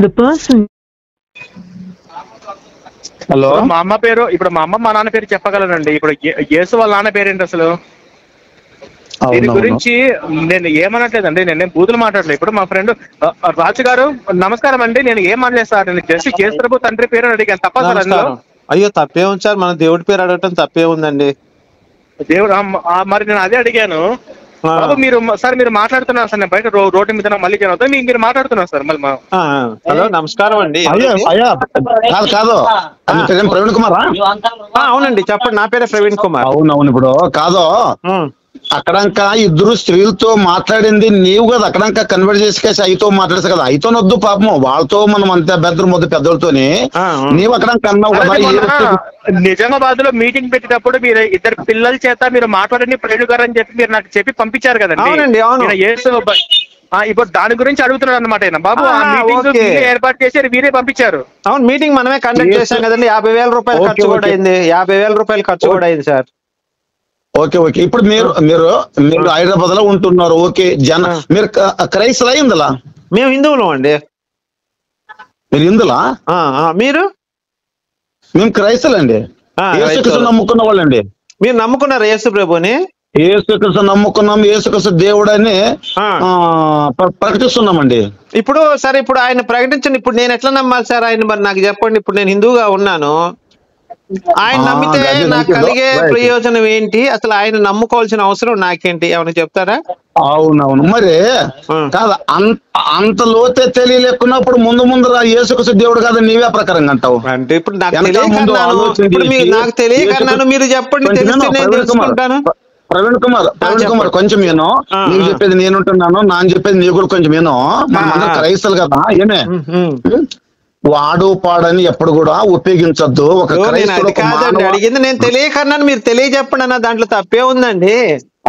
The person. Hello, మా అమ్మ పేరు, ఇప్పుడు మా అమ్మ మా నాన్న పేరు చెప్పగలనండి. ఇప్పుడు యేసు వాళ్ళ నాన్న పేరేంటి అసలు? దీని గురించి నేను ఏమనట్లేదండి, నేనేం బూతులు మాట్లాడలేదు. ఇప్పుడు మా ఫ్రెండ్ రాజు గారు నమస్కారం అండి. నేను ఏం అనలేదు సార్, నేను జస్ట్ యేసు ప్రభు తండ్రి పేరు అడిగాను, తప్ప సార్ అందులో? అయ్యో తప్పే ఉంది సార్, మన దేవుడి పేరు అడగటం తప్పే ఉందండి. దేవుడు మరి నేను అదే అడిగాను. బాబు మీరు సార్ మీరు మాట్లాడుతున్నారు సార్, నేను బయట రోడ్డు మీద మళ్ళీ మీరు మాట్లాడుతున్నారు సార్ మళ్ళీ. హలో, నమస్కారం అండి. కాదు ప్రవీణ్ కుమారా? అవునండి, చెప్పండి. నా పేరే ప్రవీణ్ కుమార్. అవునవును. ఇప్పుడు కాదు, అక్కడంక ఇద్దరు స్త్రీలతో మాట్లాడింది నీవు కదా, అక్కడంక కన్వర్ట్ చేసి అయితో మాట్లాడేసి కదా, అయితో వద్దు పాపము, వాళ్ళతో మనం అంత బెద్దరు మొదటి పెద్దలతోని నీవు అక్కడంక అన్నావు కదా. నిజామాబాద్ లో మీటింగ్ పెట్టేటప్పుడు మీరు ఇద్దరు పిల్లల చేత మీరు మాట్లాడండి ప్రవీణ్ గారు అని చెప్పి మీరు నాకు చెప్పి పంపించారు కదండి. ఇప్పుడు దాని గురించి అడుగుతున్నాడు అనమాట బాబు. ఆ మీటింగ్ ఏర్పాటు చేసి మీరే పంపించారు. అవును, మీటింగ్ మనమే కండక్ట్ చేశాం కదండి. 50,000 రూపాయలు ఖర్చు కూడా అయింది. 50,000 రూపాయలు ఖర్చు కూడా అయింది సార్. Okay okay. ఇప్పుడు మీరు మీరు మీరు హైదరాబాద్ లో ఉంటున్నారు. ఓకే, మీరు క్రైస్తవులా హిందులా? మేము హిందువులం అండి. మీరు హిందులా? మీరు? మేము క్రైస్తవులండి. యేసుక్రీస్తు నమ్ముకున్న వాళ్ళండి. మీరు నమ్ముకున్నారు యేసు ప్రభుని? యేసుక్రీస్తు నమ్ముకున్నాం, యేసుక్రీస్తు దేవుడని ప్రకటిస్తున్నామండి. ఇప్పుడు సరే, ఇప్పుడు ఆయన ప్రకటించండి. ఇప్పుడు నేను ఎట్లా నమ్మాలి సార్ ఆయన? మరి నాకు చెప్పండి. ఇప్పుడు నేను హిందువుగా ఉన్నాను, ఆయన నమ్మితే నాకు కలిగే ప్రయోజనం ఏంటి? అసలు ఆయన నమ్ముకోవాల్సిన అవసరం నాకేంటి? ఏమైనా చెప్తారా? అవునవును. మరి కాదు, అంత లోతే తెలియలేకున్నప్పుడు ముందు యేసుక్రీస్తు దేవుడు కాదు నీవే ప్రకారంగా అంటావు అంటే ఇప్పుడు నాకు తెలియకన్నాను. మీరు చెప్పండి, తెలిస్తే నేను తెలుసుకుంటాను. ప్రవీణ్ కుమార్ కొంచెం ఏనో నీవు చెప్పేది నేనుంటున్నాను, నాన్న చెప్పేది నీ కూడా కొంచెం ఏనో. మనం క్రైస్తవులు కదా, ఏమే వాడు పాడని ఎప్పుడు కూడా ఉపయోగించొద్దు. ఒక అడిగింది నేను తెలియకన్నాను, మీరు తెలియజెప్పండి అన్న, దాంట్లో తప్పే ఉందండి.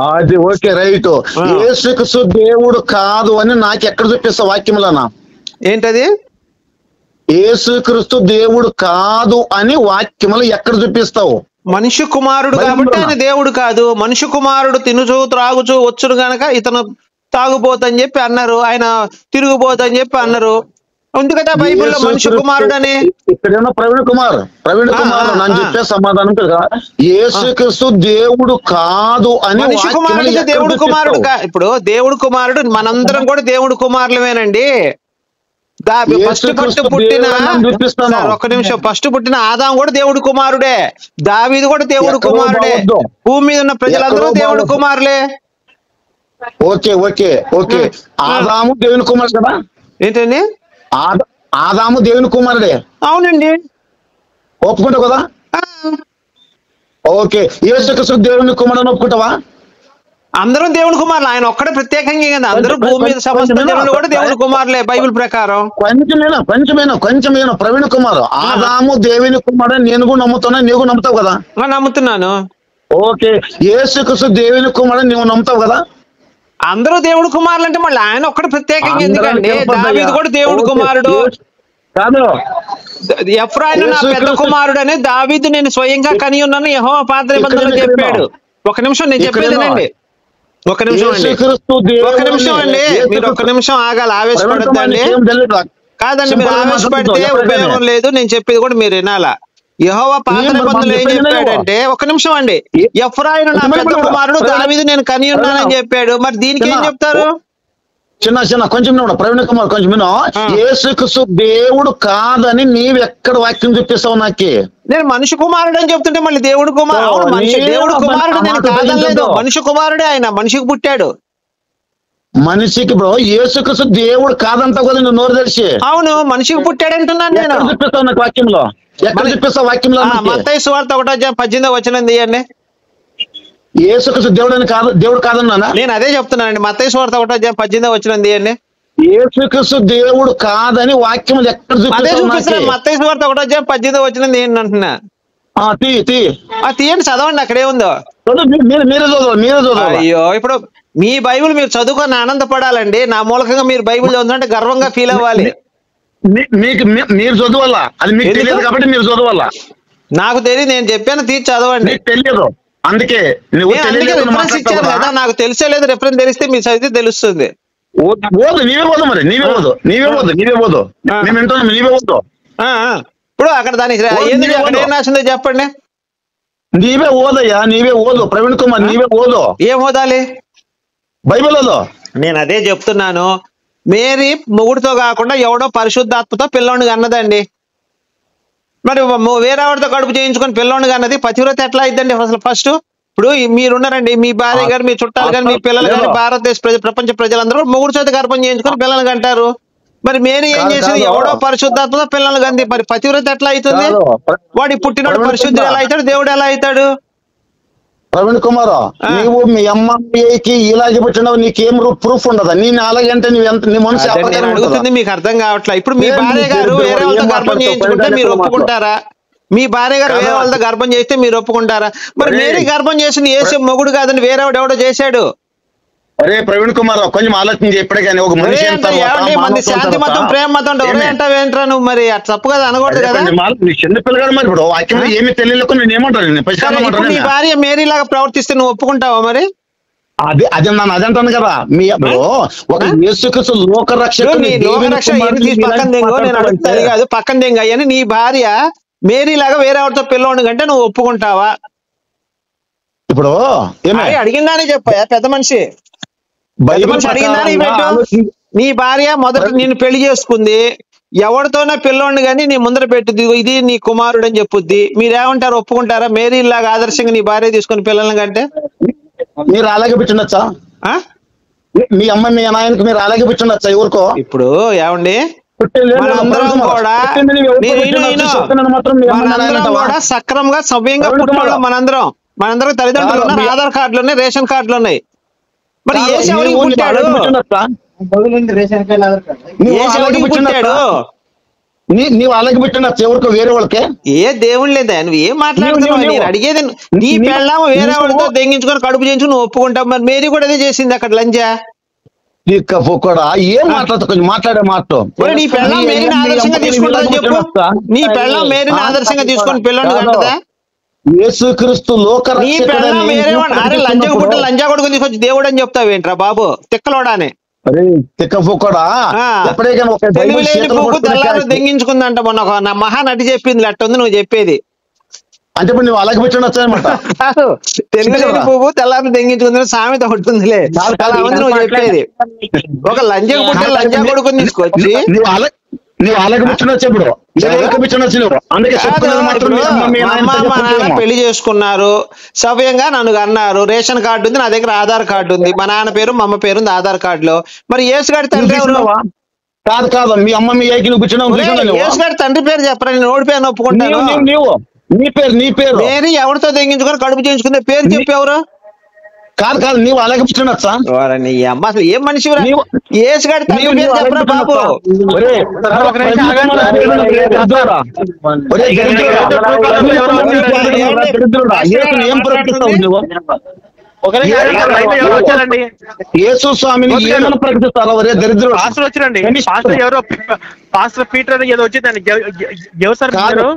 అది ఓకే, రైట్. యేసుక్రీస్తు దేవుడు కాదు అని నాకు ఎక్కడ చూపిస్తావు వాక్యములనా? ఏంటది? యేసుక్రీస్తు దేవుడు కాదు అని వాక్యములు ఎక్కడ చూపిస్తావు? మనిషి కుమారుడు కాబట్టి ఆయన దేవుడు కాదు. మనిషి కుమారుడు తినుచు త్రాగుచు వచ్చును గనక ఇతను తాగుబోతని చెప్పి అన్నారు, ఆయన తిరుగుబోతని చెప్పి అన్నారు. ఉంది కదా బైబిల్లో మనిషి కుమారుడు అని. ఇక్కడ ప్రవీణ్ కుమార్ నన్ను చెప్పే సమాధానం యేసుక్రీస్తు దేవుడు కాదు అని. మనిషి కుమారుడు దేవుడు కుమారుడు ఇప్పుడు దేవుడు కుమారుడు మనందరం కూడా దేవుడు కుమారులమేనండి. ఫస్ట్ పుట్టిన ఆదాం కూడా దేవుడు కుమారుడే, దావీదు కూడా దేవుడు కుమారుడే, భూమి మీద ఉన్న ప్రజలందరూ దేవుడు కుమారులే. Okay okay okay. ఆదాము దేవుని కుమారుడు కదా? ఏంటండి? ఆదాము దేవుని కుమారుడే. అవునండి, ఒప్పుకుంటావు కదా? ఓకే. యేసుక్రీస్తు దేవుని కుమారుడు ఒప్పుకుంటావా? అందరం దేవుని కుమారులు, ఆయన ఒక్కడే ప్రత్యేకంగా కదా. అందరూ భూమి మీద సమస్త జనులు కూడా దేవుని కుమారులే బైబిల్ ప్రకారం. కొంచెమేనా ప్రవీణ్ కుమార్, ఆదాము దేవుని కుమారుడు నేను కూడా నమ్ముతున్నా, నీవు నమ్ముతావు కదా? నమ్ముతున్నాను. ఓకే. యేసుక్రీస్తు దేవుని కుమారుడు నువ్వు నమ్ముతావు కదా? అందరూ దేవుడు కుమారులు అంటే మళ్ళీ ఆయన ఒక్కడు ప్రత్యేకంగా ఎందుకండి? దావీదు కూడా దేవుడు కుమారుడు కాదు. ఎఫ్రాయిము నా పెద్ద కుమారుడు అని దావీదు నేను స్వయంగా కని ఉన్నాను యెహోవా పాత నిబంధనలో చెప్పాడు. ఒక నిమిషం నేను చెప్పేదేనండి, ఒక నిమిషం అండి, మీరు ఒక నిమిషం ఆగాలి, ఆవేశపడద్దండి. కాదండి, మీరు ఆవేశపడితే ఉపయోగం లేదు. నేను చెప్పేది కూడా మీరు వినాలా. యెహోవా పాత నిబంధనలు ఏం చెప్పాడంటే, ఒక నిమిషం అండి, ఎఫ్రాయిము నా పెద్ద కుమారుడు దావీదు నేను కని ఉన్నానని చెప్పాడు. మరి దీనికి ఏం చెప్తారు? కొంచెం ప్రవీణ్ కుమార్ కొంచెం యేసుక్రీస్తు దేవుడు కాదని నీవెక్కడ వాక్యం చూపిస్తావు? నాకే నేను మనిషి కుమారుడు అని చెప్తుంటే మళ్ళీ దేవుడు కుమారుడు, దేవుడు కుమారుడు నేను కాదనలేదు. మనిషి కుమారుడే, ఆయన మనిషికి పుట్టాడు. మనిషికి బ్రో యేసుక్రీస్తు దేవుడు కాదంటావు కదా నువ్వు నోరు తెరిచి? అవును, మనిషికి పుట్టాడు అంటున్నాను నేను. చూపిస్తావు నాకు వాక్యంలో? ఎక్కడ చూపిస్తావు వాక్యంలో? మత్తయి సువార్త 1:18 వచనం తీయండి. యేసుక్రీస్తు దేవుడు కాదన్నానా? నేను అదే చెప్తున్నానండి. మత్తయి సువార్త 1:18 వచనం తీయండి. యేసుక్రీస్తు దేవుడు కాదని వాక్యం ఎక్కడ చూపిస్తావు? మత్తయి సువార్త 1:18 వచనం తీయండి అంటున్నా. తీయండి, చదవండి, అక్కడే ఉందో. అయ్యో, ఇప్పుడు మీ బైబిల్ మీరు చదువుకొని ఆనందపడాలండి. నా మూలకంగా మీరు బైబిల్ చదువుతుంటే గర్వంగా ఫీల్ అవ్వాలి. మీరు చదవాలా? అది మీకు తెలియదు కాబట్టి మీరు చదవాలా? నాకు తెలియదు, నేను చెప్పాను, తీసి చదవండి. తెలియదు అందుకే రిఫరెన్స్ ఇచ్చాను కదా, నాకు తెలిసే లేదు. రిఫరెన్స్ తెలిస్తే మీరు చదివితే తెలుస్తుంది. ఓదు నీవే ఓదు, మరి నీవే ఓదు, నీవే ఓదు మేము వింటున్నాం, నీవే ఓదు. ఇప్పుడు అక్కడ దానికి అక్కడ ఏం రాసిందో చెప్పండి. నీవే ఓదయ్యా, నీవే ఓదు ప్రవీణ్ కుమార్, నీవే ఓదు. ఏం ఓదాలి? బైబిల్ ఓదు. నేను అదే చెప్తున్నాను. మేరీ మొగుడితో కాకుండా ఎవడో పరిశుద్ధాత్మతో పిల్లోడిని అన్నదండి. మరి వేరే వాడితో కడుపు చేయించుకొని పిల్లోడిని అన్నది పతివ్రత ఎట్లా అయిద్దండి అసలు? ఫస్ట్ ఇప్పుడు మీరున్నారండి, మీ భార్య గారు, మీ చుట్టాలు కానీ, మీ పిల్లలు కానీ, భారతదేశ ప్రపంచ ప్రజలందరూ మొగుడు చేత గర్భం చేయించుకొని పిల్లల్ని కంటారు. మరి మేరీ ఏం చేసింది? ఎవడో పరిశుద్ధాత్మతో పిల్లల్ని కంది. మరి పతివ్రత ఎట్లా అవుతుంది? వాడి పుట్టినోడు పరిశుద్ధుడు ఎలా అవుతాడు? దేవుడు ఎలా అవుతాడు? ప్రవీణ్ కుమార్, నీవు మీ అమ్మకి ఇలాగే పుట్టినావు, నీకేం ప్రూఫ్ ఉండదా? నేను అలాగంటే నీ మనసు అడుగుతుంది, మీకు అర్థం కావట్లా. ఇప్పుడు మీ భార్య గారు వేరే వాళ్ళతో గర్భం చేయించుకుంటే మీరు ఒప్పుకుంటారా? మీ భార్య గారు వేరే వాళ్ళతో గర్భం చేస్తే మీరు ఒప్పుకుంటారా? మరి మేరీ గర్భం చేసింది యేసు మొగుడు కాదని వేరేవాడు ఎవడో చేశాడు. అరే ప్రవీణ్ కుమార్, కొంచెం ఆలోచన చెప్పడే కానీ ఒక మనిషి శాంతి మతం, ప్రేమ మతం అంటావేంట్రా నువ్వు? మరి అట్లా తప్పు కదా, అనకూడదు కదా. చిన్న పిల్లగాడు మరి ఇప్పుడు వాక్యం ఏమి తెలియలేక నేను ఏమంటాను? నీ భార్య మేరీ లాగా ప్రవర్తిస్తే నువ్వు ఒప్పుకుంటావా? మరి అదే నన్ను అదంటాను కదా. మీ ఒక యేసుక్రీస్తు లోకరక్షకుడు కాదు, పక్కన దింగ అని నీ భార్య మేరీ లాగా వేరే ఎవరితో పిల్లవాడిని కంటే నువ్వు ఒప్పుకుంటావా? ఇప్పుడు అడిగిందానే చెప్పా పెద్ద మనిషి. నీ భార్య మొదట నిన్ను పెళ్లి చేసుకుంది, ఎవరితోనే పిల్లోడిని కానీ నీ ముందర పెట్టుద్ది, ఇది నీ కుమారుడు అని చెప్పుద్ది. మీరేమంటారు? ఒప్పుకుంటారా? మేరీ లాగా ఆదర్శంగా నీ భార్య తీసుకుని పిల్లల్ని కంటే మీరు అలాగే పెట్టుండొచ్చా? మీ అమ్మ మీ నాయనకి మీరు అలాగే పెట్టుండొచ్చా? ఎవరికో ఇప్పుడు ఏమండి కూడా సక్రమంగా సవ్యంగా పుట్టిన మనందరం తల్లిదండ్రులు ఉన్నారు, ఆధార్ కార్డులు ఉన్నాయి, రేషన్ కార్డులు ఉన్నాయి. మరి ఏ శివుడికి పుట్టాడు? నీవు అలాగే పెట్టిండొచ్చు ఎవరికో వేరే వాళ్ళకే. ఏ దేవుడు లేదా? నువ్వు ఏం మాట్లాడుతున్నావు? నేను అడిగేది నీ పెళ్ళాము వేరే వాళ్ళతో తెంగించుకొని కడుపు చేయించుకుని నువ్వు ఒప్పుకుంటావు. మరి మేరీ కూడా అదే చేసింది అక్కడ లంజా. కూడా ఏం మాట్లాడతా, కొంచెం మాట్లాడే మాట. నీ పెళ్ళం మేరీని ఆదర్శంగా తీసుకుంటుందని చెప్పు. నీ పెళ్ళం మేరీని ఆదర్శంగా తీసుకొని పిల్లని కంటదా? యేసుక్రీస్తు లంజా పుట్టిన లంజా కొడుకు తీసుకొచ్చి దేవుడు అని చెప్తావేంట్రా బాబు? తిక్కలోడానే తెలివిలేని పువ్వు తెల్లారు దెంగించుకుందంట. మొన్న నా మహానటి చెప్పింది అట్టుంది నువ్వు చెప్పేది. అంటే ఇప్పుడు నువ్వు అలాగే పెట్టిండొచ్చు అనమాట. తెలివిలేని పువ్వు తెల్లారు దెంగించుకుందని సామెత ఒకటిందిలే, అలా ఉంది నువ్వు చెప్పేది. ఒక లంజా పుట్టిన లంజా కొడుకుని తీసుకొచ్చి పెళ్లి చేసుకున్నారు, సవ్యంగా నన్ను అన్నారు. రేషన్ కార్డు ఉంది, నా దగ్గర ఆధార్ కార్డు ఉంది, మా నాన్న పేరు మా అమ్మ పేరు ఉంది ఆధార్ కార్డులో. మరి యేసుగాడి తండ్రి ఎవరు? కాదు మీ అమ్మ మీ యేసుగాడి తండ్రి పేరు చెప్పరా? నేను ఓడి పేరు ఒప్పుకుంటాను. నీ పేరు మేరీ ఎవరితో తెగించుకొని కడుపు చేయించుకునే పేరు చెప్పి ఎవరు? కాదు నీవు అలాగే పుట్టినొచ్చా? నీ అమ్మ అసలు ఏం మనిషి? యేసుగాడి తండ్రి పేరు చెప్పరా బాబు? యేసు స్వామిని ఏమని ప్రకటిస్తారు? దరిద్రుడు వచ్చారండి. ఎవరో పాస్టర్ పీటర్ ఏదో వచ్చిందండి.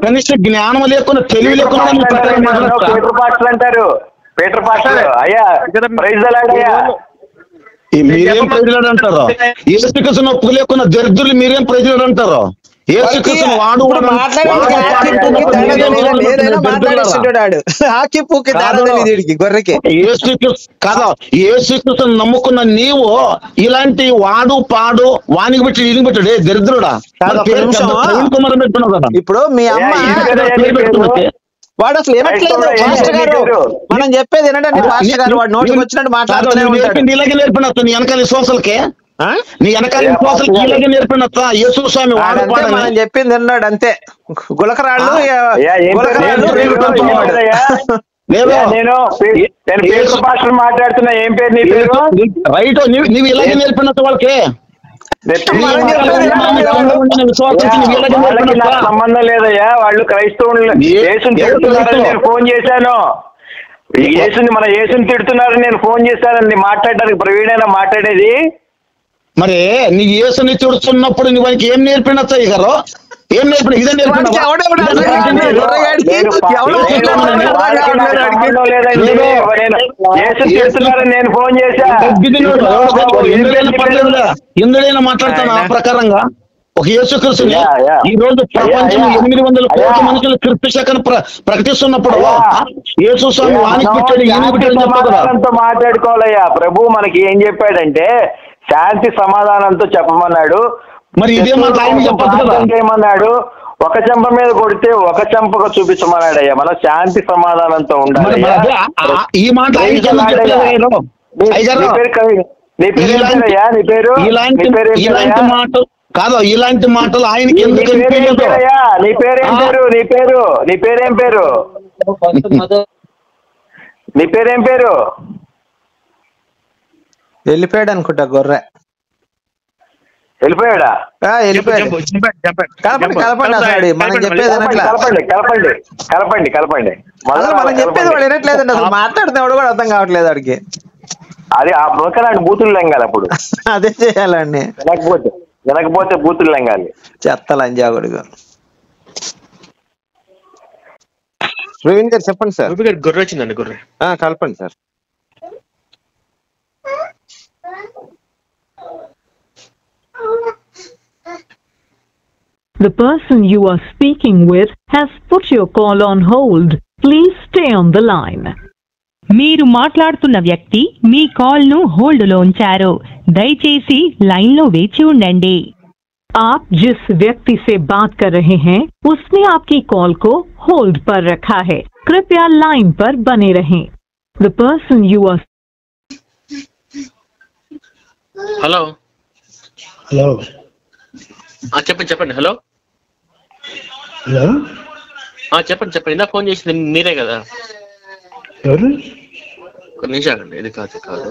కనీస జ్ఞానం లేకుండా తెలివి లేకుండా అంటారు. పీటర్ పాస్టర్ అయ్యా ప్రైజ్ అయ్యా, మీరేం ప్రైజ్లాడు అంటారు? యేసుక్రీస్తు ఒప్పు లేకుండా దరిద్రులు మీరేం ప్రైజ్లాడు అంటారు? యేసుక్రీస్తు వాడు కదా. యేసుక్రీస్తు నమ్ముకున్న నీవు ఇలాంటి వాడు పాడు వానికి పెట్టి వీడికి పెట్టాడు దరిద్రుడా. ప్రవీణ్ కుమార్ పెట్టున్నావు కదా. ఇప్పుడు మీ అమ్మ వాడు అసలు ఏమట్లేదు పాస్టర్ గారు, మనం చెప్పేది ఏంటంటే పాస్టర్ గారు వాడు నోటికి వచ్చినట్టు మాట్లాడుతూనే ఉంటాడు. ఇలాగే నేర్పినొచ్చు నీ వెనకాల విశ్వాసాలకే, నీ వెనకాల విశ్వాసాలకి ఇలాగే నేర్పినొచ్చా? యేసు స్వామి వాడు మనం చెప్పింది అన్నాడు అంతే. గులకరాళ్ళు మాట్లాడుతున్నా. ఏం పేరు నీ పేరు? రైట్, నీవు ఇలాగే నేర్పినట్టు వాళ్ళకి సంబంధం లేదయ్యా. వాళ్ళు క్రైస్తవులు యేసుని తిడుతున్నారని నేను ఫోన్ చేశాను. మన యేసుని తిడుతున్నారని నేను ఫోన్ చేశానండి మాట్లాడడానికి. ప్రవీణైనా మాట్లాడేది. మరి నీ యేసుని తిడుతున్నప్పుడు నువ్వు ఏం నేర్పినచ్చా? గారు ఏం నేర్పిన ఇదే నేర్పినావా? నేను ఫోన్ చేశా. ఎందుకైనా మాట్లాడతాను ఆ ప్రకారంగా. ఒక యేసుక్రీస్తుని ఈ రోజు ప్రపంచం 800 కోట్ల మనుషులు క్రీస్తు శకను ప్రకటిస్తున్నప్పుడు యేసు స్వామి వానికి పుట్టాడు ఈయన పుట్టాడు సమాధానంతో మాట్లాడుకోవాలయ్యా. ప్రభు మనకి ఏం చెప్పాడంటే శాంతి సమాధానంతో చెప్పమన్నాడు. మరి ఇదే మాట ఆయన చెప్పదు కదా, ఏమన్నాడు? ఒక చెంప మీద కొడితే ఒక చెంపగా చూపించమన్నాడయ్యా. మనం శాంతి సమాధానంతో ఉండాలి. ఈ మాట ఇలాంటి మాట కాదు, ఇలాంటి మాటలు ఆయనకి ఎందుకు? నీ పేరేం పేరు? నీ పేరేం పేరు? నీ పేరేం పేరు? వెళ్ళిపోయాడు అనుకుంటా గొర్రె. వెళ్ళిపోయాడా? వెళ్ళిపోయాడు. మనం చెప్పేది కలపండి. మనం చెప్పేది వాడు వినట్లేదండి. అసలు మాట్లాడుతున్నాడు కూడా అర్థం కావట్లేదు వాడికి. అది ఆ ప్రకారం బూతులు లెంగాలి. అప్పుడు అదే చేయాలండి. వినకపోతే బూతులు లెంగాలి. చెత్తలంజాగుడుగా. ప్రవీణ్ గారు చెప్పండి సార్. గొర్రె వచ్చిందండి. గొర్రె కలపండి sir. The person you are speaking with has put your call on hold. Please stay on the line. మీరు మాట్లాడుతున్న వ్యక్తి మీ కాల్ ను హోల్డ్ లో ఉంచారు. దయచేసి లైన్ లో వేచి ఉండండి. आप जिस व्यक्ति से बात कर रहे हैं उसने आपकी कॉल को होल्ड पर रखा है. कृपया लाइन पर बने रहें. The person you are hello hello చెప్పండి. హలో చెప్పండి. ఇందా ఫోన్ చేసింది మీరే కదా? ఒక నిమిషాలండి. ఇది కాదు.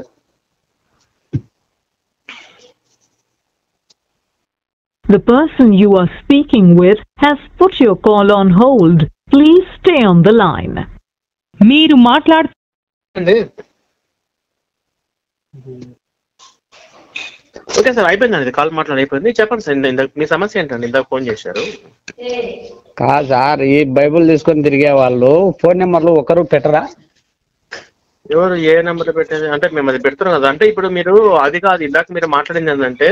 The person you are speaking with has put your call on hold. Please stay on the line. మీరు మాట్లాడుతుంది. ఓకే సార్, అయిపోయిందండి. కాల్ అయిపోయింది. చెప్పండి సార్, మీ సమస్య ఏంటండి? ఇందాక ఫోన్ చేశారు. కాదు సార్, ఈ బైబుల్ తీసుకొని తిరిగే వాళ్ళు ఫోన్ నెంబర్లు ఒకరు పెట్టరా? ఎవరు ఏ నెంబర్ పెట్టేది అంటే మేము అది పెడుతున్నాం కదా. అంటే ఇప్పుడు మీరు అది కాదు, ఇందాక మీరు మాట్లాడింది ఏంటంటే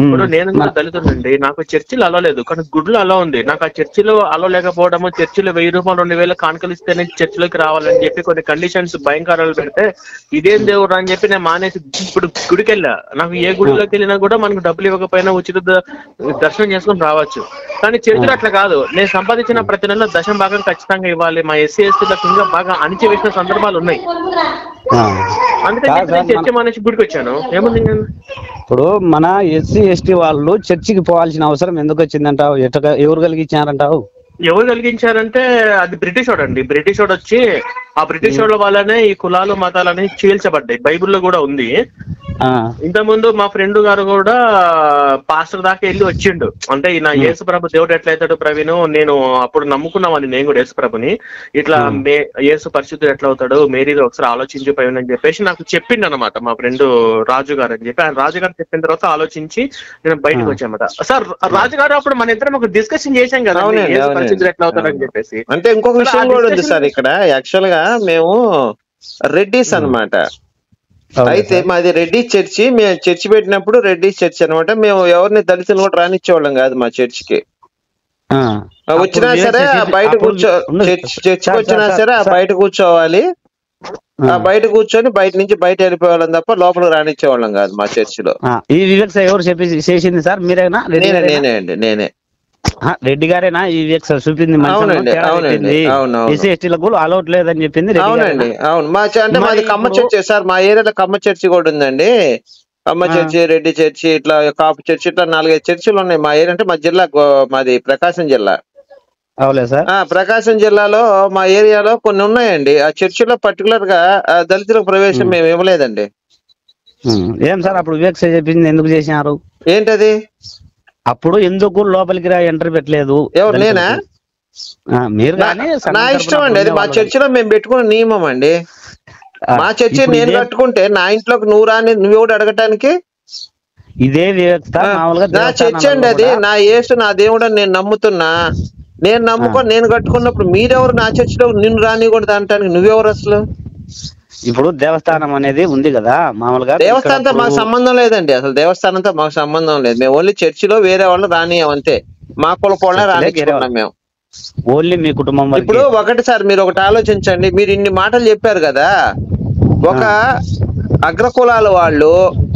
ఇప్పుడు నేను దళితుడండి, నాకు చర్చిలో అలో లేదు కానీ గుడ్లు అలో ఉంది. నాకు ఆ చర్చిలో అలో లేకపోవడము, చర్చిలో 1000 రూపాయలు 2000 కానుకలు ఇస్తేనే చర్చిలోకి రావాలని చెప్పి కొన్ని కండిషన్స్ భయంకరాలు పెడితే ఇదేం దేవుడు అని చెప్పి నేను మానేసి ఇప్పుడు గుడికి వెళ్ళా. నాకు ఏ గుడిలోకి వెళ్ళినా కూడా మనకు డబ్బులు ఇవ్వకపోయినా ఉచిత దర్శనం చేసుకుని రావచ్చు. కానీ చర్చిలో అట్లా కాదు. నేను సంపాదించిన ప్రతి నెల దశం భాగం ఖచ్చితంగా ఇవ్వాలి. మా ఎస్సీ ఎస్టీలకు ఇంకా బాగా అణిచివేసిన సందర్భాలు ఉన్నాయి. అందుకని చర్చి మానేసి గుడికి వచ్చాను. ఏముంది? ఇప్పుడు మన ఎస్సీ ఎస్టీ వాళ్ళు చర్చికి పోవాల్సిన అవసరం ఎందుకు వచ్చిందంటావు? ఎవరు కలిగించారంటావు? ఎవరు కలిగించారంటే అది బ్రిటిష్ వాడు అండి. బ్రిటిష్ వాడు వచ్చి ఆ బ్రిటిష్ వాళ్ళ వల్లనే ఈ కులాలు మతాలని చీల్చబడ్డాయి. బైబుల్లో కూడా ఉంది. ఇంతకుముందు మా ఫ్రెండ్ గారు కూడా పాస్టర్ దాకా వెళ్ళి వచ్చిండు. అంటే నా యేసుప్రభు దేవుడు ఎట్లయితాడు ప్రవీణ్, నేను అప్పుడు నమ్ముకున్నామని నేను కూడా యేసుప్రభుని, ఇట్లా యేసు పరిశుద్ధుడు ఎట్లా అవుతాడు, మేరీలో ఒకసారి ఆలోచించి ప్రవీణ్ అని చెప్పేసి నాకు చెప్పిండు అనమాట మా ఫ్రెండ్ రాజు గారు అని చెప్పి. ఆయన రాజు గారు చెప్పిన తర్వాత ఆలోచించి నేను బయటకు వచ్చామట. సార్ రాజు గారు అప్పుడు మన ఇద్దరం ఒక డిస్కషన్ చేశాం కదా యేసు పరిశుద్ధుడు ఎట్లా అవుతాడు అని చెప్పేసి. అంటే ఇంకొక విషయం కూడా ఉంది సార్ ఇక్కడ. యాక్చువల్ గా మేము రెడ్డిస్ అన్నమాట. అయితే మాది రెడ్డి చర్చి. మేము చర్చి పెట్టినప్పుడు రెడ్డి చర్చి అనమాట. మేము ఎవరిని దళితులు కూడా రానిచ్చేవాళ్ళం కాదు మా చర్చికి. వచ్చినా సరే బయట చర్చికి వచ్చినా సరే బయట కూర్చోవాలి. బయట కూర్చొని బయట నుంచి బయట వెళ్ళిపోవాలని తప్ప లోపలికి రానిచ్చేవాళ్ళం కాదు మా చర్చిలో. ఈ వివక్ష ఎవరు చేసింది సార్? మీరేనా? నేనే అండి, నేనే. రెడ్డి గారేనా ఈ వివక్ష చూపింది? ఎస్సీ ఎస్టీలకు అలౌట్ లేదని చెప్పింది. అవునండి, అవును. అంటే మాది కమ్మ చర్చి సార్. మా ఏరియాలో కమ్మ చర్చి కూడా ఉందండి. కమ్మ చర్చి, రెడ్డి చర్చి, ఇట్లా కాపు చర్చి, ఇట్లా 4-5 చర్చిలు ఉన్నాయి మా ఏరియా. అంటే మా జిల్లా, మాది ప్రకాశం జిల్లా. అవులేదు సార్. ప్రకాశం జిల్లాలో మా ఏరియాలో కొన్ని ఉన్నాయండి. ఆ చర్చిలో పర్టికులర్ గా దళితులకు ప్రవేశం మేము ఇవ్వలేదండి. ఏం సార్ అప్పుడు వివక్ష చెప్పింది ఎందుకు చేసినారు? ఏంటది? అప్పుడు ఎందుకు లోపలికి ఎంట్రీ పెట్టలేదు? ఎవరు? నేనా? మీరు కానీ నా ఇష్టం అండి. అది మా చర్చిలో మేము పెట్టుకున్న నియమం అండి. మా చర్చి నేను కట్టుకుంటే నా ఇంట్లోకి నువ్వు రాని, నువ్వు కూడా అడగటానికి ఇదే వ్యవస్థ మామూలుగా నా చర్చ్ అండి అది, నా యేసు నా దేవుడు అని నేను నమ్ముతున్నా, నేను నమ్ముకొని నేను కట్టుకున్నప్పుడు మీరెవరు నా చర్చిలో నిన్ను రానికూడదు అంటానికి నువ్వెవరు అసలు? ఇప్పుడు దేవస్థానం అనేది ఉంది కదా మామూలుగా, దేవస్థానంతో మాకు సంబంధం లేదండి, అసలు దేవస్థానంతో మాకు సంబంధం లేదు. మేము ఓన్లీ చర్చిలో వేరే వాళ్ళు రానియం అంతే, మా కులపోళ్ళే రానిచ్చుకున్నాం మేము. ఓన్లీ మీ కుటుంబం. ఇప్పుడు ఒకటి సార్, మీరు ఒకటి ఆలోచించండి, మీరు ఇన్ని మాటలు చెప్పారు కదా, ఒక అగ్రకులాల వాళ్ళు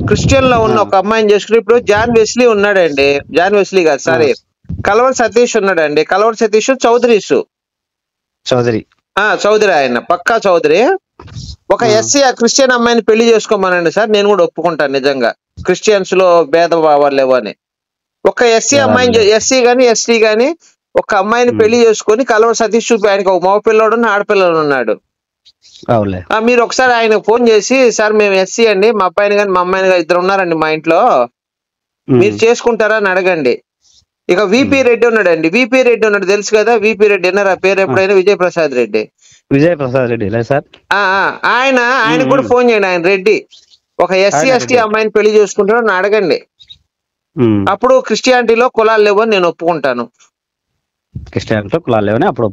క్రిస్టియన్ లో ఉన్న ఒక అమ్మాయిని చేసుకుని, ఇప్పుడు జాన్ వెస్లీ ఉన్నాడండి, జాన్ వెస్లీ కాదు సారీ, కలవర్ సతీష్ ఉన్నాడండి, కలవర్ సతీష్ చౌదరి ఆయన పక్కా చౌదరి. ఒక ఎస్సీ ఆ క్రిస్టియన్ అమ్మాయిని పెళ్లి చేసుకోమనండి సార్, నేను కూడా ఒప్పుకుంటాను నిజంగా, క్రిస్టియన్స్ లో భేదభావాలు లేవు అని. ఒక ఎస్సీ అమ్మాయిని, ఎస్సీ గాని ఎస్టీ గాని ఒక అమ్మాయిని పెళ్లి చేసుకొని, కలవర్ సతీష్ ఆయనకి ఒక మగ పిల్లడు ఆడపిల్లడు ఉన్నాడు, మీరు ఒకసారి ఆయన ఫోన్ చేసి, సార్ మేము ఎస్సీ అండి, మా అబ్బాయిని కానీ మా అమ్మాయిని కానీ ఇద్దరు ఉన్నారండి మా ఇంట్లో, మీరు చేసుకుంటారా అని అడగండి. ఇక విపి రెడ్డి ఉన్నాడండి, విపి రెడ్డి ఉన్నాడు తెలుసు కదా, విపి రెడ్డి అన్నారు పేరు ఎప్పుడైనా, విజయప్రసాద్ రెడ్డి సార్ ఆయన కూడా ఫోన్ చేయండి, ఆయన రెడ్డి ఒక ఎస్సీ ఎస్టీ అమ్మాయిని పెళ్లి చేసుకుంటారో అని అడగండి. అప్పుడు క్రిస్టియానిటీలో కులాలు లేవు అని నేను ఒప్పుకుంటాను, క్రిస్టియానిటీలో కులాలు లేవని అప్పుడు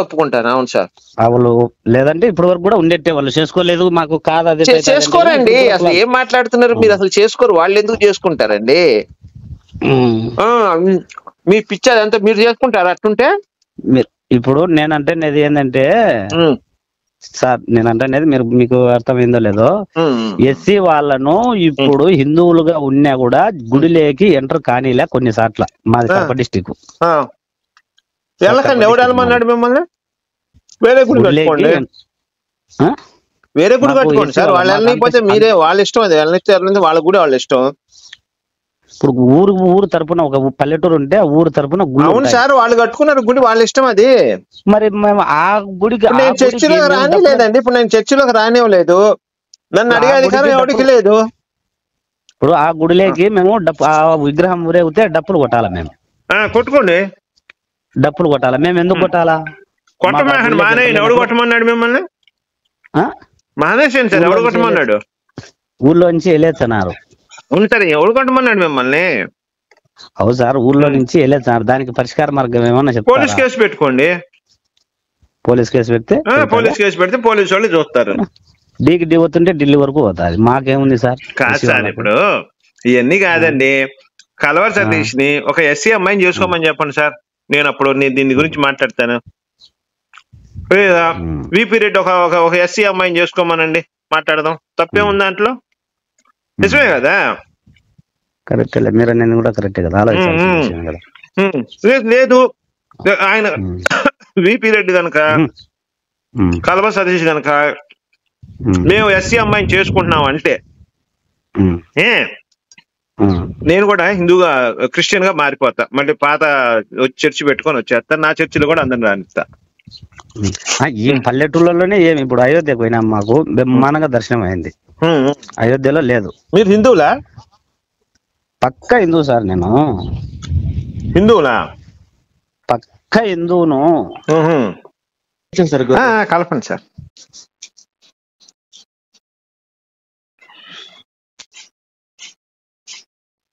ఒప్పుకుంటాను. అవును సార్. వాళ్ళు లేదంటే ఇప్పటి వరకు కూడా ఉండేట్టే, వాళ్ళు చేసుకోలేదు మాకు కాదు అది చేసుకోరండి, అసలు ఏం మాట్లాడుతున్నారు మీరు, అసలు చేసుకోరు, వాళ్ళు ఎందుకు చేసుకుంటారండి? మీ పిచ్చి అదంతా మీరు చేసుకుంటారు అట్టుంటే. ఇప్పుడు నేనంటే ఏంటంటే సార్, నేనంటే మీరు మీకు అర్థమైందో లేదో, ఎస్సీ వాళ్ళను ఇప్పుడు హిందువులుగా ఉన్నా కూడా గుడిలోకి ఎంటర్ కానీలే కొన్ని సార్ల, మాది కడప డిస్టిక్. వెళ్ళకండి, ఎవడు వెళ్ళమన్నాడు మిమ్మల్ని? వేరే గుడి కట్టుకోండి, వేరే గుడి కట్టుకోండి సార్, వాళ్ళు వెళ్ళకపోతే మీరే, వాళ్ళ ఇష్టం, అది వెళ్ళనిస్తే వాళ్ళ గుడి వాళ్ళ ఇష్టం. ఇప్పుడు ఊరు తరపున ఒక పల్లెటూరు ఉంటే ఆ ఊరు తరపున గుడి. అవును సార్, వాళ్ళు కట్టుకున్నారు గుడి, వాళ్ళ ఇష్టం అది. మరి మేము ఆ గుడికి నేను చర్చిలోకి రాని లేదండి, ఇప్పుడు నేను చర్చిలోకి రానివ్వలేదు, నన్ను అడిగే అధికారం ఎవరికి లేదు. ఇప్పుడు ఆ గుడిలోకి మేము ఆ విగ్రహం ఊరేగితే డప్పులు కొట్టాలా? మేము కొట్టుకోండి, డప్పులు కొట్టాలా? మేము ఎందుకు కొట్టాలా? మానేయండి, ఎవడు కొట్టమన్నాడు మిమ్మల్ని? మానేసేయండి సార్, ఎవడు కొట్టమన్నాడు? ఊర్లో నుంచి వెళ్ళేస్తున్నారు. అవును సార్, ఎవడు కొట్టమన్నాడు మిమ్మల్ని? అవును సార్, ఊర్లో నుంచి వెళ్ళేస్తున్నారు, దానికి పరిష్కార మార్గం ఏమన్నా చెప్తారా? పోలీస్ కేసు పెట్టుకోండి. పోలీస్ కేసు పెడితే పోలీసు వాళ్ళు చూస్తారు. డీకి ఢీ పోతుంటే ఢిల్లీ వరకు పోతుంది, మాకేముంది సార్? కాదు సార్, ఇప్పుడు ఇవన్నీ కాదండి, కలవర్ సతీష్ ని ఒక ఎస్సీ అమ్మాయిని చేసుకోమని చెప్పండి సార్, నేను అప్పుడు దీని గురించి మాట్లాడతాను. విపి రెడ్డి ఒక ఎస్సీ అమ్మాయిని చేసుకోమనండి, మాట్లాడదాం, తప్పేముంది దాంట్లో? నిజమే కదా? కరెక్ట్, మీరు నేను కూడా కరెక్ట్ కదా, లేదు ఆయన విపి రెడ్డి కనుక, కలవర్ సతీష్ కనుక మేము ఎస్సీ అమ్మాయిని చేసుకుంటున్నాం అంటే నేను కూడా హిందూగా క్రిస్టియన్ గా మారిపోతా, మళ్ళీ పాత చర్చి పెట్టుకొని వచ్చేస్తా, నా చర్చిలో కూడా అందరిని రానిస్తా. ఈ పల్లెటూళ్ళలోనే ఏమి, ఇప్పుడు అయోధ్యకు పోయినా మాకు బ్రహ్మాండంగా దర్శనం అయింది, అయోధ్యలో లేదు. మీరు హిందువులా? పక్కా హిందూ సార్, నేను హిందువులా? పక్కా హిందువును. కలపండి sir.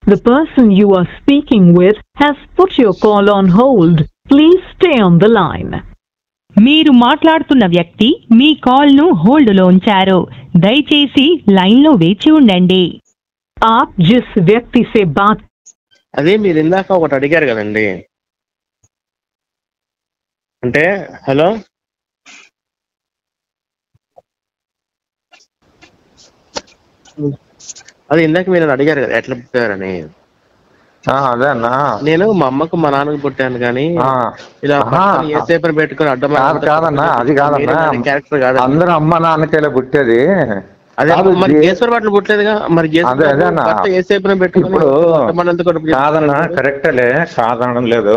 The person you are speaking with has put your call on hold. Please stay on the line. మీరు మాట్లాడుతున్న వ్యక్తి మీ కాల్ ను హోల్డ్ లో ఉంచారు, దయచేసి లైన్ లో వేచి ఉండండి. आप जिस व्यक्ति से बात అదే మీరు ఇందాక ఒకటి అడిగారు కదండి, అంటే హలో అది ఇందాక మీరు అడిగారు కదా ఎట్లా పుట్టారని. అదే అన్నా, నేను మా అమ్మకు మా నాన్నకు పుట్టాను కానీ ఇలా ఏ పేపర్ పెట్టుకుని అడ్డం కాదన్నా, అది కాదన్నా, క్యారెక్టర్ కాదు, అందరూ అమ్మ నాన్నకేలా పుట్టేది. అదే మరి ఈశ్వర్ బట్టలు పుట్టలేదుగా, మరి ఏ పేపర్ పెట్టుకుని కాదన్నా, కరెక్టేలే, కాదనడం లేదు.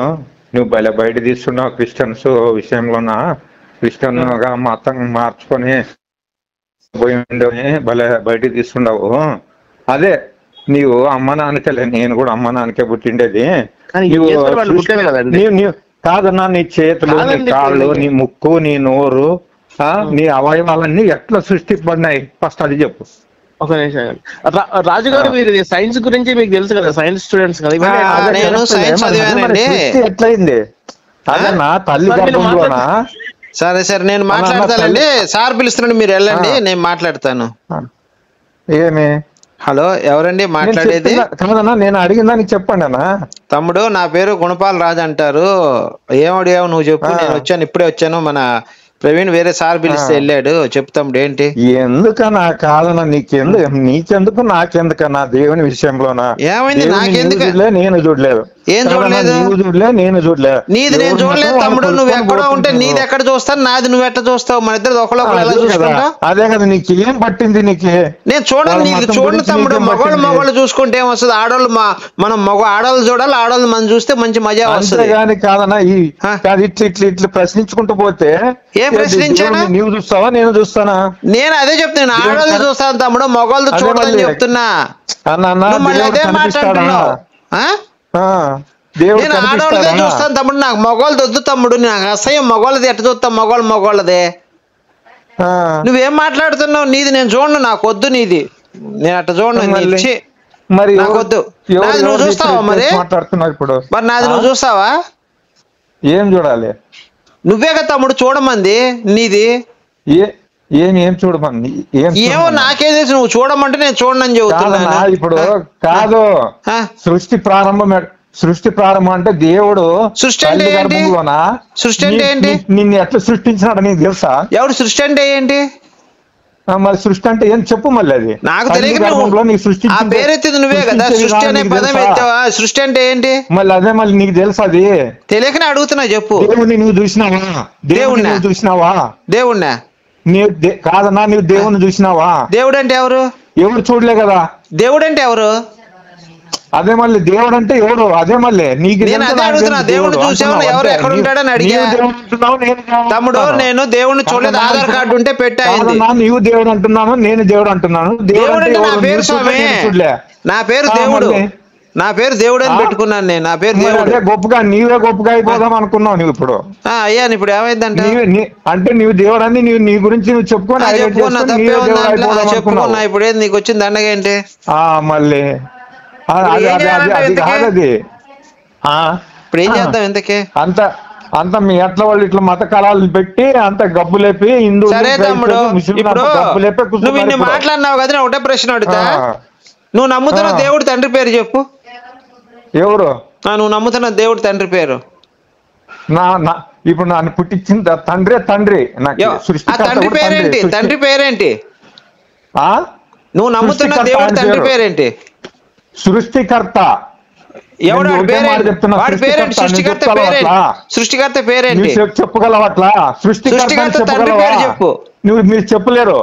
నువ్వు బయట తీస్తున్నావు క్రిస్టియన్స్ విషయంలోనా, క్రిస్టియన్ గా మతం మార్చుకొని పోయి బయట తీస్తుండవు. అదే నీవు అమ్మ నాన్నకేలే, నేను కూడా అమ్మ నాన్నకే పుట్టిండేది. కాదన్నా, నీ చేతులు, నీ కాళ్ళు, నీ ముక్కు, నీ నోరు, నీ అవయవాలన్నీ ఎట్లా సృష్టింపబడినాయి? ఫస్ట్ అది చెప్పు. ఒక నిమిషం. రాజు గారు, మీరు సైన్స్ గురించి మీకు తెలుసు కదా, సైన్స్ స్టూడెంట్స్ కదా. నేను సైన్స్ చదివానండి. ఎట్లయింది అదన్నా తల్లి గర్భంలోనా? సరే సరే, నేను మాట్లాడతానండి. సార్ పిలుస్తున్నాడు, మీరు వెళ్ళండి, నేను మాట్లాడతాను. ఏమి? హలో, ఎవరండి మాట్లాడేది? కాదన్నా, నేను అడిగిందా నీకు చెప్పండి అన్న. తమ్ముడు, నా పేరు గుణపాల్ రాజు అంటారు. ఏమడిగావు నువ్వు చెప్పు. నేను వచ్చాను, ఇప్పుడే వచ్చాను. మన ప్రవీణ్ వేరే సార్ పిలిస్తే వెళ్ళాడు. చెప్పు తమ్ముడు, ఏంటి? ఎందుకన్నా? కాదన్నా, నీకెందుకు నాకెందుకన్నా దేవుని విషయంలోనా? ఏమైంది? నాకెందుకు? నేను చూడలేదు. ఏం చూడలేదు? నేను చూడలేదు. నీది నేను చూడలేదు తమ్ముడు. నువ్వు ఎక్కడో ఉంటే నీది ఎక్కడ చూస్తాను, నాది నువ్వు ఎట్లా చూస్తావు? మన ఇద్దరు ఒకళ్ళొకళ్ళు ఎలా చూసుకుంటావు? అదే కదా, నీకు ఏం పట్టింది? నీకు నేను చూడండి, నీది చూడండి తమ్ముడు. మగవాళ్ళు చూసుకుంటే ఏం వస్తుంది? ఆడవాళ్ళు మనం ఆడవాళ్ళు చూడాలి, ఆడవాళ్ళు మనం చూస్తే మంచి మజా వస్తుంది. కానీ కాదన్నా, ఇట్లా ప్రశ్నించుకుంటూ పోతే ఏం ప్రశ్నించాను? నువ్వు చూస్తావా, నేను చూస్తానా? నేను అదే చెప్తాను, ఆడవాళ్ళు చూస్తాను తమ్ముడు, మగవాళ్ళు చూడాలని చెప్తున్నా. మళ్ళీ అదే మాట్లాడుతున్నావు. నేను ఆడవాళ్ళదే చూస్తాను తమ్ముడు, నాకు మగవాళ్ళది వద్దు తమ్ముడు. నాకు అసహ్యం మగవాళ్ళది. ఎట్ట చూస్తాం మగవాళ్ళదే? నువ్వేం మాట్లాడుతున్నావు? నీది నేను చూడను, నాకు వద్దు నీది. నేను అట్ట చూడను, మరి నాకు వద్దు. నాది నువ్వు చూస్తావా? మరి మరి నాది నువ్వు చూస్తావా? ఏం చూడాలి? నువ్వే కదా తమ్ముడు చూడమంది. నీది ఏం చూడమంది? ఏమో నాకే తెలుసు. నువ్వు చూడమంటే నేను చూడనని చెబుతున్నా. ఇప్పుడు కాదు, సృష్టి ప్రారంభం అంటే దేవుడు సృష్టి అంటే ఏంటి? సృష్టి అంటే ఏంటి? నిన్ను ఎట్లా సృష్టించినాడు నీకు తెలుసా? ఎవడు సృష్టి అంటే ఏంటి? మరి సృష్టి అంటే ఏం చెప్పు. మళ్ళీ అది నాకు తెలియక ఆ పేరెత్తింది నువ్వే కదా. సృష్టి అనే పదం ఎత్తావా? సృష్టి అంటే ఏంటి? మళ్ళీ అదే మళ్ళీ నీకు తెలుసు? అది తెలియకనే అడుగుతున్నా, చెప్పు. దేవుడిని నువ్వు చూసినావా? దేవుడిని చూసినావా? దేవుణ్ణా? కాదన్నా, నువ్వు దేవుడిని చూసినావా? దేవుడు అంటే ఎవరు? ఎవరు చూడలే కదా. దేవుడు అంటే ఎవరు? అదే మళ్ళీ దేవుడు అంటే ఎవరు? అదే మళ్ళీ నీకు అడుగుతున్నా, దేవుడిని చూసావు? ఎవరు ఎక్కడ ఉంటాడని అడిగా తమ్ముడు. నేను దేవుడిని చూడలేదు. ఆధార్ కార్డు ఉంటే పెట్టాయింది. నీవు దేవుడు అంటున్నాను, నేను దేవుడు అంటున్నాను. దేవుడు అంటే నా పేరు స్వామి, నా పేరు దేవుడు. నా పేరు దేవుడు అని పెట్టుకున్నాను నేను. నా పేరు దేవుడు. గొప్పగా నీవే గొప్పగా అయిపోదాం అనుకున్నావు నువ్వు ఇప్పుడు. అయ్యాను. ఇప్పుడు ఏమైందంటే అంటే నువ్వు దేవుడు అని నీ గురించి నువ్వు చెప్పుకున్నా. చెప్పుకున్నా. ఇప్పుడు ఏది నీకు వచ్చింది దండగ ఏంటి? మళ్ళీ అది ఇప్పుడు ఏం చేద్దాం ఇంతకీ? అంత మీ ఎట్ల వాళ్ళు ఇట్లా మత కళాలు పెట్టి అంత గబ్బు లేపి హిందూ. సరే తమ్ముడు, ఇప్పుడు నువ్వు ఇన్ని మాట్లాడినావు కదా, ఒకటే ప్రశ్న అడుగుతా. నువ్వు నమ్ముతున్న దేవుడు తండ్రి పేరు చెప్పు. ఎవరు? నువ్వు నమ్ముతున్న దేవుడు తండ్రి పేరు? ఇప్పుడు నన్ను పుట్టించిన తండ్రి. తండ్రి పేరేంటి? తండ్రి పేరేంటి? నువ్వు నమ్ముతున్న దేవుడు తండ్రి పేరేంటి? సృష్టికర్త. ఎవడు? వాడి పేరేంటి? సృష్టికర్త పేరేంటి? సృష్టికర్త పేరేంటి? చెప్పగలవట్లా? సృష్టికర్త తండ్రి పేరు చెప్పు. మీరు చెప్పలేరు.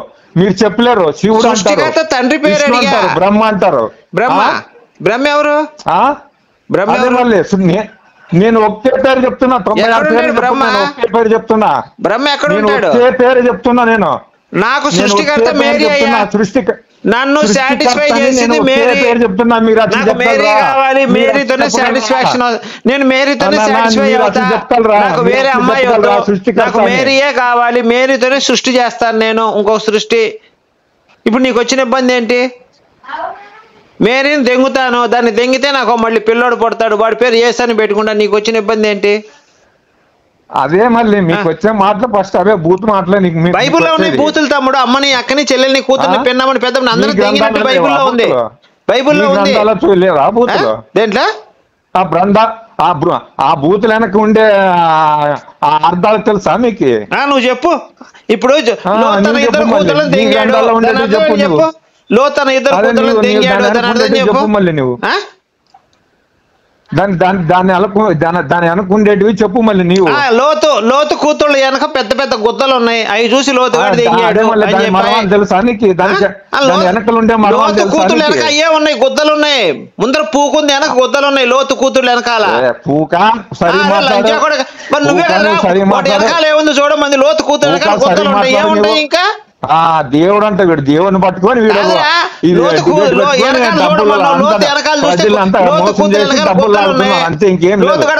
శివుడు సృష్టికర్త తండ్రి పేరు అంటారు, బ్రహ్మ అంటారు. బ్రహ్మ ఎవరు? నేను ఒకే పేరు చెప్తున్నా. 96 పేరు చెప్తున్నా. బ్రహ్మ ఎక్కడ ఉంటాడు? ఒకే పేరు చెప్తున్నా నేను. నాకు సృష్టికర్త మేరీ అయ్యా. నన్ను సాటిస్ఫై చేసింది మేరీ. నాకు మేరీ కావాలి, మేరీతోనే సాటిస్ఫాక్షన్. నేను మేరీతోనే సాటిస్ఫై అవుతా. నాకు వేరే అమ్మాయి వద్దు, నాకు మేరీయే కావాలి. మేరీతోనే సృష్టి చేస్తాను నేను, ఇంకొక సృష్టి. ఇప్పుడు నీకు వచ్చిన ఇబ్బంది ఏంటి? మేరీని దెంగుతాను, దాన్ని దెంగితే నాకు మళ్ళీ పిల్లోడు పడతాడు, వాడి పేరు యేసు అని పెట్టుకుంటా. నీకు వచ్చిన ఇబ్బంది ఏంటి? అదే మళ్ళీ మీకు వచ్చే మాటలు ఫస్ట్ అవే బూత్ మాటలే. బైబుల్లో ఉన్నాయి బూతులు తమ్ముడు. అమ్మని, అక్కని, చెల్లెల్ని, కూతుర్ని, పెన్నమ్మని, పెద్దమ్మని అందరూ దెంగినట్టు బైబుల్లో ఉంది. బైబుల్లో ఉంది. దేంట్లో? ఆ బూతులు వెనక ఉండే అర్థాలు తెలుసా మీకు? నువ్వు చెప్పు. ఇప్పుడు తన ఇద్దరు కూతుర్లను దెంగాడు, లో తన ఇద్దరు కూతుర్లను దెంగాడు, దాని అర్థం చెప్పు. మళ్ళీ నువ్వు దాని అనుకుండేటివి చెప్పు మళ్ళీ. నీవు లోతు కూతుళ్ళు వెనక పెద్ద పెద్ద గుద్దలు ఉన్నాయి, అవి చూసి లోతు తెలుసా నీకు? లోతు కూతుళ్ళు వెనక అయ్యే ఉన్నాయి, గుద్దలు ఉన్నాయి. ముందర పూకుంది, వెనక గుద్దలు ఉన్నాయి. లోతు కూతుళ్ళు వెనకాల నువ్వే కదా వెనకాల ఏముంది చూడమంది. లోతు కూతురు వెనకాల గుద్దలు ఉంటాయి, ఏముంటాయి ఇంకా? దేవుడు అంటే వీడు దేవుని పట్టుకొని వీడు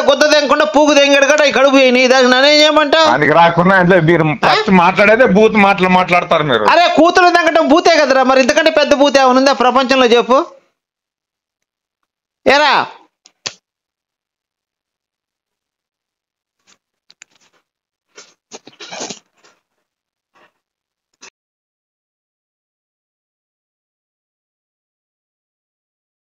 గుద్ద తెగకుండా పూగు తెంగాడు కూడా కడుపు ఏమంటావు? దానికి రాకుండా మీరు ఫస్ట్ మాట్లాడేదే బూత్ మాటలు మాట్లాడతారు మీరు. అరే కూతురు తెగటం బూతే కదరా, మరి ఇంతకంటే పెద్ద బూతే ఏమనుందా ప్రపంచంలో చెప్పు ఏరా?